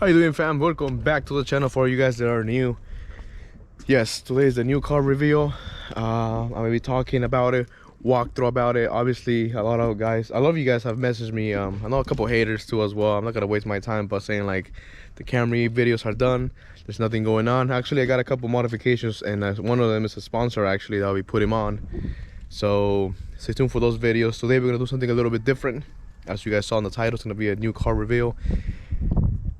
How you doing, fam? Welcome back to the channel. For you guys that are new, yes, today is the new car reveal. I'm gonna be talking about it, walk through about it. Obviously, a lot of guys, I love you guys have messaged me. I know a couple haters too as well. I'm not gonna waste my time by saying like the Camry videos are done, there's nothing going on. Actually, I got a couple modifications, and one of them is a sponsor actually that I'll be putting on, so stay tuned for those videos. Today we're gonna do something a little bit different. As you guys saw in the title, it's gonna be a new car reveal.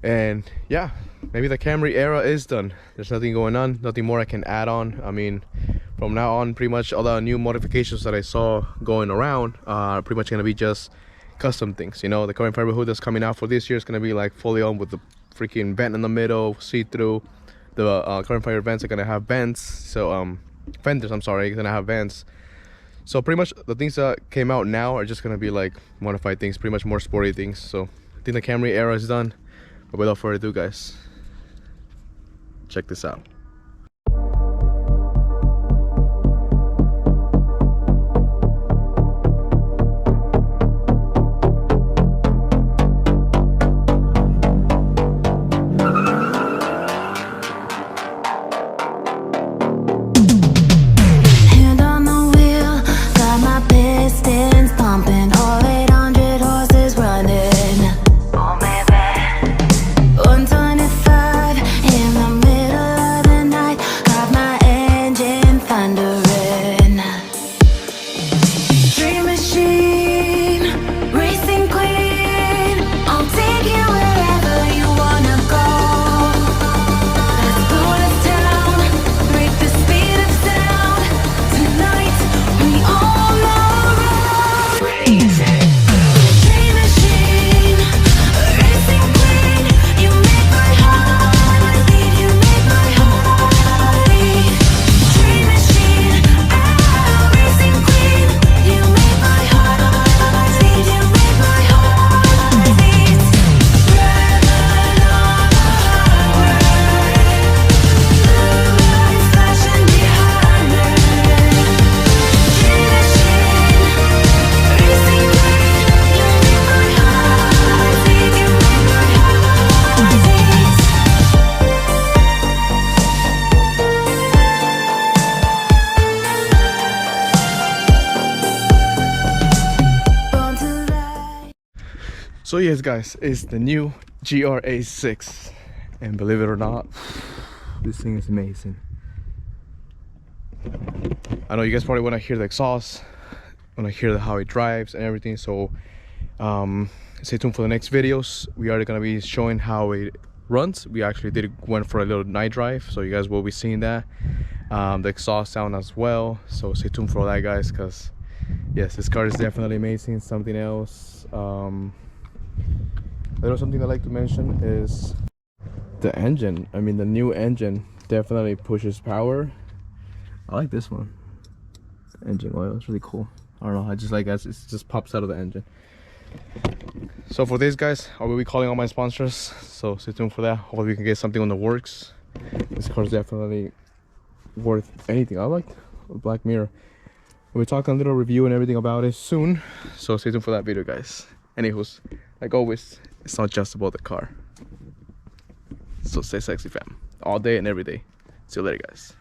And yeah, maybe the Camry era is done. There's nothing going on, nothing more I can add on. I mean, from now on, pretty much all the new modifications that I saw going around are pretty much gonna be just custom things. You know, the carbon fiber hood that's coming out for this year is gonna be like fully on with the freaking vent in the middle, see-through. The carbon fiber vents are gonna have vents, so fenders, I'm sorry, gonna have vents. So pretty much the things that came out now are just gonna be like modified things, pretty much more sporty things. So I think the Camry era is done. But without further ado, guys, check this out. Hand on the wheel, got my pistons pumping, all 800 horses running. 125 in the middle of the night, got my engine thundering. Dream machine, racing queen, I'll take you wherever you wanna go. Let's go to town, break the speed of sound. Tonight we on the road. Dream machine, racing queen, you make my heart beat, you make my heart beat. Dream machine, racing queen, you make my heart beat, you make my heart beat. Driving on the highway, blue lights flashing behind me. Dream machine, racing queen, you make my heart beat, you make my heart beat. Born to ride. So yes, guys, it's the new GRA6, and believe it or not, this thing is amazing. I know you guys probably want to hear the exhaust, want to hear how it drives and everything, so stay tuned for the next videos. We are going to be showing how it runs. We actually went for a little night drive, so you guys will be seeing that, the exhaust sound as well. So stay tuned for all that, guys, because yes, this car is definitely amazing. Something else, something I like to mention is the engine. I mean, the new engine definitely pushes power. I like this one. Engine oil, it's really cool. I don't know, I just like it just pops out of the engine. So for this, guys, I will be calling all my sponsors, so stay tuned for that. Hopefully we can get something on the works. This car is definitely worth anything. I like Black Mirror. We'll be talking a little review and everything about it soon, so stay tuned for that video, guys. Anywho's, like always, it's not just about the car. So stay sexy, fam, all day and every day. See you later, guys.